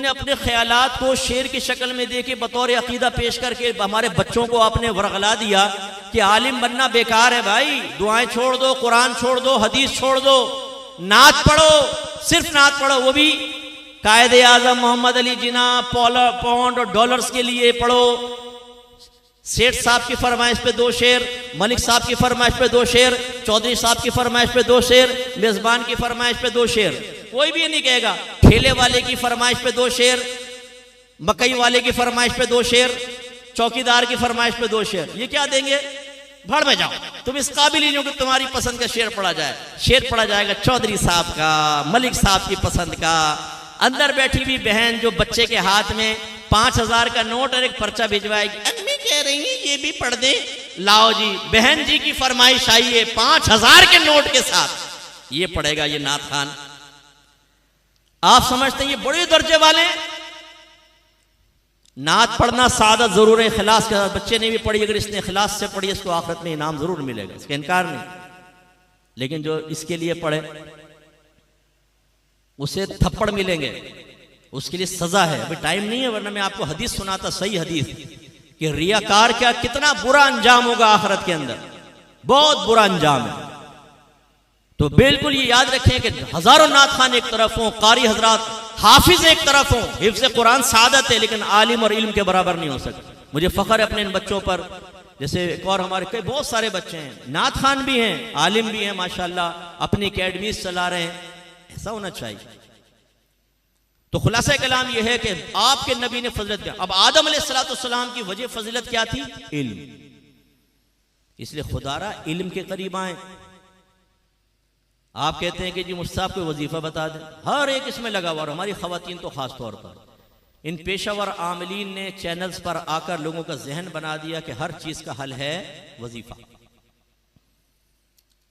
तुमने अपने ख्यालात को शेर की शक्ल में दे के बतौर अकीदा पेश करके हमारे बच्चों को आपने वरगला दिया कि आलिम बनना बेकार है। भाई दुआएं छोड़ दो, कुरान छोड़ दो, हदीस छोड़ दो, नात पढ़ो, सिर्फ नात पढ़ो, वो भी कायदे आजम मोहम्मद अली जिन्ना पौंड और डॉलर्स के लिए पढ़ो। सेठ साहब की फरमाइश पे 2 शेर, मलिक साहब की फरमाइश पे 2 शेर, चौधरी साहब की फरमाइश पे 2 शेर, मेजबान की फरमाइश पे 2 शेर। कोई भी ये नहीं कहेगा ठेले वाले की फरमाइश पे 2 शेर, मकई वाले की फरमाइश पे 2 शेर, चौकीदार की फरमाइश पे 2 शेर। ये क्या देंगे? भड़ में जाओ, तुम इस काबिल ही नहीं हो कि तुम्हारी पसंद का शेर पढ़ा जाए। शेर पढ़ा जाएगा चौधरी साहब का, मलिक साहब की पसंद का। अंदर बैठी हुई बहन जो बच्चे के हाथ में 5000 का नोट और एक पर्चा भिजवाएगी, अम्मी कह रही है ये भी पढ़ दे, लाओ जी बहन जी की फरमाइश आई है 5000 के नोट के साथ, ये पढ़ेगा ये नात खान। आप समझते हैं ये बड़े दर्जे वाले? नात पढ़ना सादत जरूर है, इखलास के साथ। बच्चे ने भी पढ़ी, अगर इसने इखलास से पढ़ी इसको आखिरत में इनाम जरूर मिलेगा, इसका इनकार नहीं। लेकिन जो इसके लिए पढ़े उसे थप्पड़ मिलेंगे, उसके लिए सजा है। अभी टाइम नहीं है, वरना मैं आपको हदीस सुनाता, सही हदीस, कि रियाकार क्या कितना बुरा अंजाम होगा आखिरत के अंदर, बहुत बुरा अंजाम है। तो बिल्कुल ये याद रखें कि हजारों नात खान एक तरफ हों, कारी हजरात हाफिज एक तरफ हों। हिफ्ज़ कुरान सादत है, लेकिन आलिम और इल्म के बराबर नहीं हो सकते। मुझे फख्र है अपने इन बच्चों पर। जैसे एक और हमारे कई बहुत सारे बच्चे हैं, नात खान भी हैं, आलिम भी हैं, माशाल्लाह अपनी अकेडमीज चला रहे हैं। ऐसा होना चाहिए। तो खुलासा कलाम यह है कि आपके नबी ने फजीलत किया। अब आदम अलैहिस्सलाम की वजह फजीलत क्या थी? इल्म। इसलिए खुदारा इल्म के करीब आए। आप कहते हैं कि जी मुझसे आपको वजीफा बता दें, हर एक इसमें लगा हुआ। हमारी खवातीन तो खास तौर पर इन पेशावर आमलीन ने चैनल्स पर आकर लोगों का जहन बना दिया कि हर चीज का हल है वजीफा।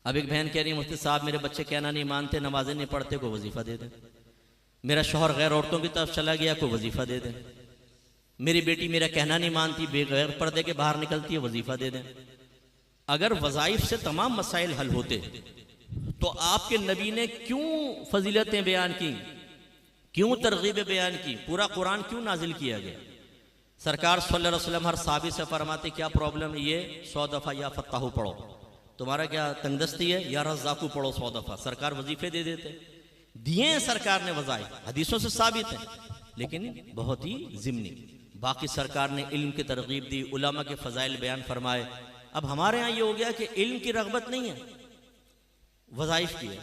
अब एक बहन कह रही मुफ्ती साहब मेरे बच्चे कहना नहीं मानते, नमाजें नहीं पढ़ते, को वजीफा दे दें। मेरा शौहर गैर औरतों की तरफ चला गया, को वजीफा दे दें। मेरी बेटी मेरा कहना नहीं मानती, बेगैर पर्दे के बाहर निकलती है, वजीफा दे दें। अगर वज़ाइफ से तमाम मसाइल हल होते तो आपके नबी ने क्यों फजीलतें बयान की, क्यों तरगीबें बयान की, पूरा कुरान क्यों नाजिल किया गया? सरकार सल्लल्लाहु अलैहि वसल्लम हर साहबी से फरमाते क्या प्रॉब्लम है, ये 100 दफ़ा या फत्ताहु पढ़ो, तुम्हारा क्या तंगदस्ती है, या रज़्ज़ाकू पढ़ो 100 दफ़ा। सरकार वजीफे दे देते, दिए हैं सरकार ने वज़ाइफ, हदीसों से साबित है, लेकिन बहुत ही ज़िम्नी। बाकी सरकार ने इल्म की तरगीब दी, उलमा के फ़ज़ाइल बयान फरमाए। अब हमारे यहाँ ये हो गया कि इल्म की रग़बत नहीं है, वज़ाइफ की है।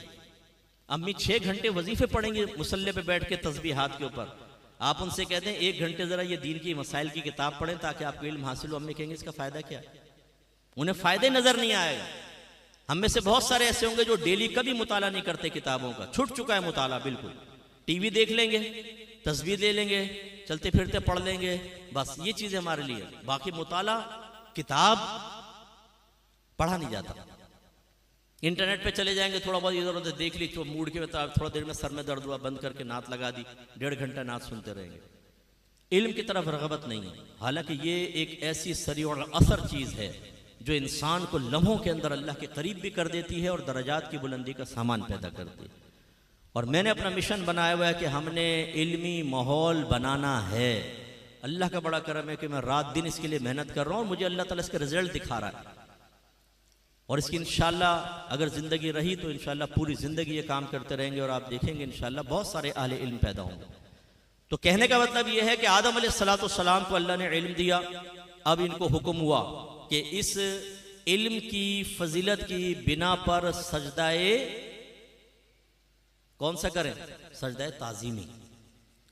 अम्मी 6 घंटे वजीफे पढ़ेंगे मुसल्ले पे बैठ के तस्बीहात के ऊपर। आप उनसे कहते हैं 1 घंटे जरा ये दीन की मसाइल की किताब पढ़ें ताकि आपको इल्म हासिल हो। अम्मी कहेंगे इसका फायदा क्या है? उन्हें फायदे नजर नहीं आएगा। हम में से बहुत सारे ऐसे होंगे जो डेली कभी मुताला नहीं करते किताबों का, छूट चुका है मुताला बिल्कुल। टीवी देख लेंगे, तस्वीर ले लेंगे, चलते फिरते पढ़ लेंगे, बस ये चीजें हमारे लिए। बाकी मुताला किताब पढ़ा नहीं जाता। इंटरनेट पे चले जाएंगे, थोड़ा बहुत इधर उधर देख ली, तो मूड के बता थोड़ा देर में सर में दर्द हुआ, बंद करके नात लगा दी, 1.5 घंटा नात सुनते रहेंगे। इल्म की तरफ रगबत नहीं है। हालांकि ये एक ऐसी सरी और असर चीज़ है जो इंसान को लम्हों के अंदर अल्लाह के करीब भी कर देती है और दर्जात की बुलंदी का सामान पैदा करती है। और मैंने अपना मिशन बनाया हुआ है कि हमने इल्मी माहौल बनाना है। अल्लाह का बड़ा करम है कि मैं रात दिन इसके लिए मेहनत कर रहा हूँ और मुझे अल्लाह ताला इसका रिजल्ट दिखा रहा है। और इसकी इंशाअल्लाह अगर ज़िंदगी रही तो इंशाअल्लाह पूरी ज़िंदगी ये काम करते रहेंगे और आप देखेंगे इंशाअल्लाह बहुत सारे अहले इल्म पैदा होंगे। तो कहने का मतलब ये है कि आदम अलैहिस्सलाम को अल्लाह ने इल्म दिया। अब इनको हुक्म हुआ कि इस इल्म की फजीलत की बिना पर सजदाए कौन सा करें? सजदाए ताज़ीमी।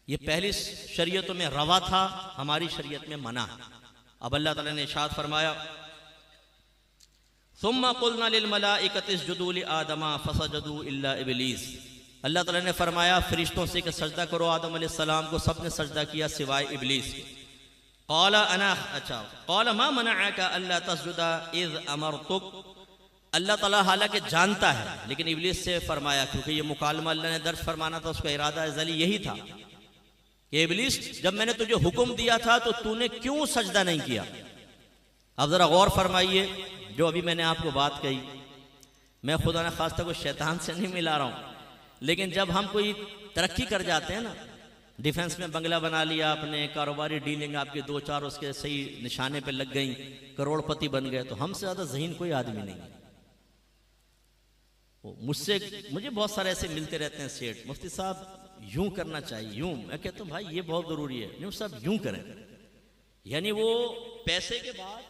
ये पहली शरीयतों में रवा था, हमारी शरीयत में मना। अब अल्लाह ताला ने इरशाद फरमाया सुम्मा कुलना लिल मलाइकति इसजुदू लि आदमा फसजदू इल्ला इब्लीस। अल्लाह ताला ने फरमाया फरिश्तों से कि सजदा करो आदम अलैहिस्सलाम को, सबने सजदा किया सिवाय इब्लीस के। क़ाला अना अच्छा क़ाला मा मनअका अल्ला तस्जुदा इज़ अमरतुक। अल्लाह ताला हालांकि जानता है, लेकिन इब्लीस से फरमाया क्योंकि ये मुकालमा अल्लाह ने दर्ज फरमाना था, उसका इरादा अज़ली यही था कि इब्लीस जब मैंने तुझे हुक्म दिया था तो तूने क्यों सजदा नहीं किया। अब जरा गौर फरमाइए, जो अभी मैंने आपको बात कही, मैं खुदा न खास्ता को शैतान से नहीं मिला रहा हूं, लेकिन जब हम कोई तरक्की कर जाते हैं ना डिफेंस में बंगला बना लिया आपने, कारोबारी डीलिंग आपके 2-4 उसके सही निशाने पे लग गई, करोड़पति बन गए, तो हमसे ज़्यादा ज़हीन कोई आदमी नहीं है। मुझे बहुत सारे ऐसे मिलते रहते हैं सेठ, मुफ्ती साहब यूं करना चाहिए, यूं। मैं कहता हूँ भाई ये बहुत ज़रूरी है, नहीं साहब यूं करें। यानी वो पैसे के बाद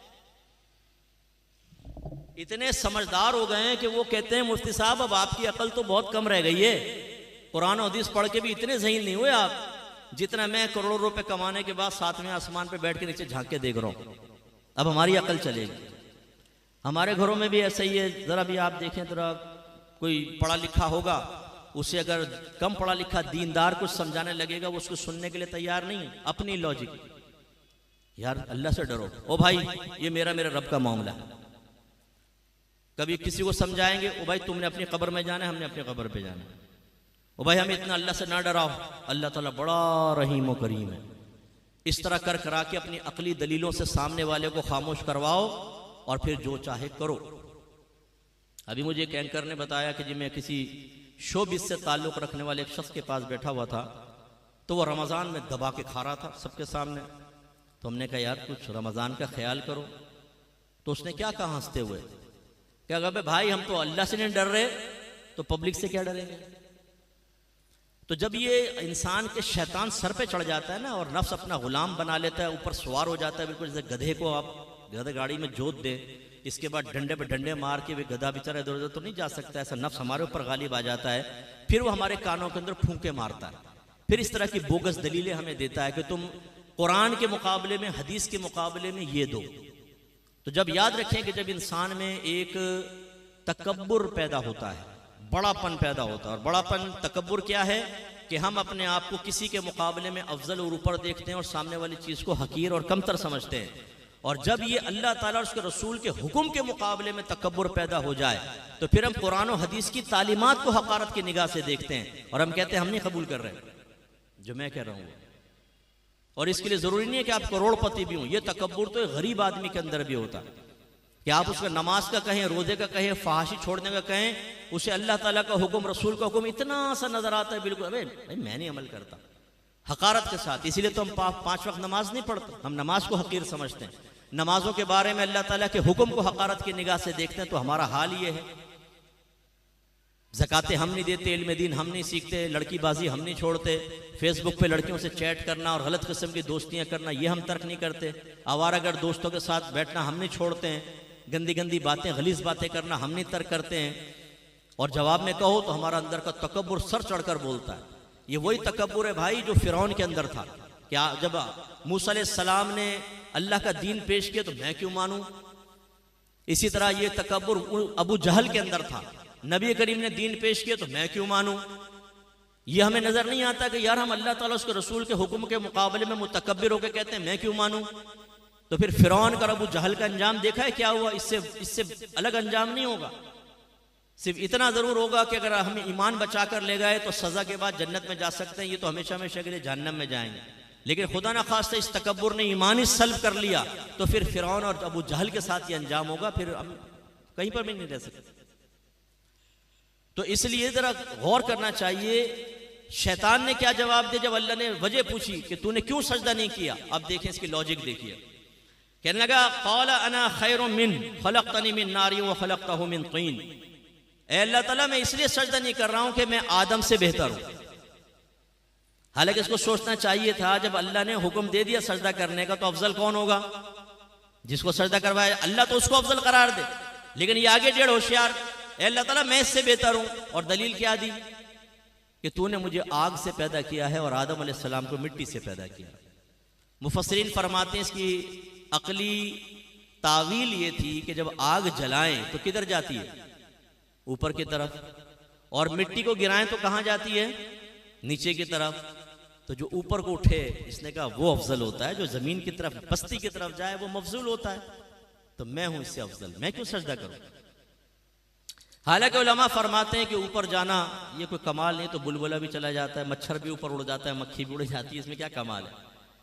इतने समझदार हो गए हैं कि वो कहते हैं मुफ्ती साहब अब आपकी अकल तो बहुत कम रह गई है, कुरान और हदीस पढ़ के भी इतने ज़हीन नहीं हुए आप जितना मैं करोड़ों रुपए कमाने के बाद 7वें आसमान पे बैठ के नीचे झांक के देख रहा हूं। अब हमारी अकल चलेगी। हमारे घरों में भी ऐसा ही है। ज़रा भी आप देखें, ज़रा कोई पढ़ा लिखा होगा, उसे अगर कम पढ़ा लिखा दीनदार कुछ समझाने लगेगा वो उसको सुनने के लिए तैयार नहीं है। अपनी लॉजिक, यार अल्लाह से डरो, ओ भाई ये मेरा रब का मामला है। कभी किसी को समझाएंगे, ओ भाई तुमने अपनी कब्र में जाना है, हमने अपनी कब्र पे जाना है, ओ भाई हम इतना अल्लाह से ना डराओ, अल्लाह ताला बड़ा रहीम व करीम है। इस तरह कर करा के अपनी अकली दलीलों से सामने वाले को खामोश करवाओ और फिर जो चाहे करो। अभी मुझे एक एंकर ने बताया कि जी मैं किसी शोबिस से ताल्लुक़ रखने वाले एक शख्स के पास बैठा हुआ था, तो वह रमज़ान में दबा के खा रहा था सबके सामने। तो हमने कहा यार कुछ रमज़ान का ख्याल करो। तो उसने क्या कहा हंसते हुए, क्या कहा भाई हम तो अल्लाह से नहीं डर रहे तो पब्लिक से क्या डरेंगे। तो जब ये इंसान के शैतान सर पे चढ़ जाता है ना और नफ्स अपना गुलाम बना लेता है, ऊपर सवार हो जाता है, बिल्कुल जैसे गधे को आप गधे गाड़ी में जोत दे, इसके बाद डंडे पे डंडे मार के वे गधा बेचारा इधर उधर तो नहीं जा सकता, ऐसा नफ्स हमारे ऊपर गालिब आ जाता है। फिर वो हमारे कानों के अंदर फूंके मारता है, फिर इस तरह की बोगस दलीलें हमें देता है कि तुम कुरान के मुकाबले में, हदीस के मुकाबले में ये दो। तो जब याद रखें कि जब इंसान में एक तकब्बुर पैदा होता है, बड़ापन पैदा होता है, और बड़ापन तकब्बुर क्या है कि हम अपने आप को किसी के मुकाबले में अफजल और ऊपर देखते हैं और सामने वाली चीज़ को हकीर और कमतर समझते हैं। और जब ये अल्लाह ताला और उसके रसूल के हुक्म के मुकाबले में तकब्बुर पैदा हो जाए तो फिर हम कुरान और हदीस की तालीमात को हकारत की निगाह से देखते हैं और हम कहते हैं हम नहीं कबूल कर रहे जो मैं कह रहा हूँ। और इसके लिए ज़रूरी नहीं है कि आप करोड़पति भी हों, ये तकब्बुर तो एक गरीब आदमी के अंदर भी होता है कि आप उसका नमाज का कहें, रोजे का कहें, फहाशी छोड़ने का कहें, उसे अल्लाह ताला का हुक्म, रसूल का हुक्म इतना सा नजर आता है, बिल्कुल अबे भाई मैं नहीं अमल करता, हकारत के साथ। इसीलिए तो हम 5 वक्त नमाज नहीं पढ़ते, हम नमाज को हकीर समझते हैं। नमाजों के बारे में अल्लाह ताला के हुक्म को हकारत की निगाह से देखते हैं। तो हमारा हाल ये है, ज़काते हम नहीं देते, इल्म दीन हम नहीं सीखते, लड़कीबाजी हम नहीं छोड़ते, फेसबुक पे लड़कियों से चैट करना और गलत किस्म की दोस्तियां करना ये हम तर्क नहीं करते, आवारागर्द दोस्तों के साथ बैठना हम नहीं छोड़ते हैं, गंदी गंदी बातें, गलीज बातें करना हम नहीं तर्क करते हैं। और जवाब में कहो तो हमारा अंदर का तकब्बुर सर चढ़कर बोलता है। ये वही तकब्बुर है भाई जो फिरौन के अंदर था। क्या जब मूसा अलैहिस्सलाम ने अल्लाह का दीन पेश किया तो मैं क्यों मानूं, इसी तरह ये तकब्बुर अबू जहल के अंदर था। नबी करीम ने दीन पेश किया तो मैं क्यों मानूं। ये हमें नजर नहीं आता कि यार हम अल्लाह ताला उसके रसूल के हुक्म के मुकाबले में मुतकब्बिर होकर कहते हैं मैं क्यों मानूं। तो फिर फिरौन का अबू जहल का अंजाम देखा है क्या हुआ, इससे अलग अंजाम नहीं होगा। सिर्फ इतना जरूर होगा कि अगर हम ईमान बचा कर ले गए तो सजा के बाद जन्नत में जा सकते हैं, ये तो हमेशा हमेशा के लिए जहन्नम में जाएंगे। लेकिन खुदा ना खास्ता इस तकब्बुर ने ईमान ही सल्ब कर लिया तो फिर फिरौन और अबू जहल के साथ ये अंजाम होगा, फिर हम कहीं पर भी नहीं रह सकते। तो इसलिए जरा गौर करना चाहिए शैतान ने क्या जवाब दिया जब अल्लाह ने वजह पूछी कि तूने क्यों सजदा नहीं किया। अब देखें इसकी लॉजिक देखिए, कहने लगा क़ाल अना खैरुम मिन खलक़तनी मिन नारी व खलक़तहु मिन तीन। ऐ अल्लाह ताला मैं इसलिए सजदा नहीं कर रहा हूं कि मैं आदम से बेहतर हूं। हालांकि इसको सोचना चाहिए था जब अल्लाह ने हुक्म दे दिया सजदा करने का तो अफजल कौन होगा, जिसको सजदा करवाया अल्लाह तो उसको अफजल करार दे। लेकिन ये आगे डेढ़ होशियार, अल्लाह ताला मैं इससे बेहतर हूं। और दलील क्या दी कि तूने मुझे आग से पैदा किया है और आदम अलैहिस्सलाम को मिट्टी से पैदा किया। मुफस्सिरीन फरमाते हैं इसकी अकली तावील ये थी कि जब आग जलाएं तो किधर जाती है, ऊपर की तरफ, और मिट्टी को गिराएं तो कहां जाती है, नीचे की तरफ। तो जो ऊपर को उठे इसने कहा वो अफजल होता है, जो जमीन की तरफ बस्ती की तरफ जाए वो मफजूल होता है। तो मैं हूं इससे अफजल, मैं क्यों सजदा करूं। हालांकि उलमा फरमाते हैं कि ऊपर जाना ये कोई कमाल नहीं, तो बुलबुला भी चला जाता है, मच्छर भी ऊपर उड़ जाता है, मक्खी भी उड़ जाती है, इसमें क्या कमाल है।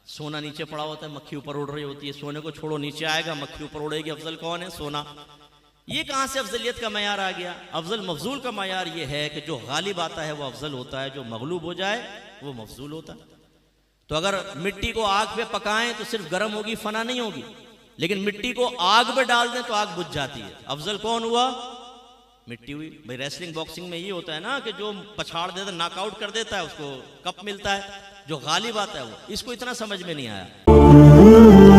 सोना नीचे पड़ा होता है, मक्खी ऊपर उड़ रही होती है, सोने को छोड़ो नीचे आएगा, मक्खी ऊपर उड़ेगी, अफजल कौन है, सोना। ये कहां से अफजलियत का मयार आ गया। अफजल मफजूल का मयार ये है कि जो गालिब आता है वो अफजल होता है, जो मगलूब हो जाए वो मफजूल होता है। तो अगर मिट्टी को आग पे पकाएं तो सिर्फ गर्म होगी, फना नहीं होगी, लेकिन मिट्टी को आग पे डाल दें तो आग बुझ जाती है। अफजल कौन हुआ? मिट्टी हुई। भाई रेसलिंग बॉक्सिंग में ये होता है ना कि जो पछाड़ देता है, नॉकआउट कर देता है, उसको कप मिलता है, जो गालिब आता है वो। इसको इतना समझ में नहीं आया।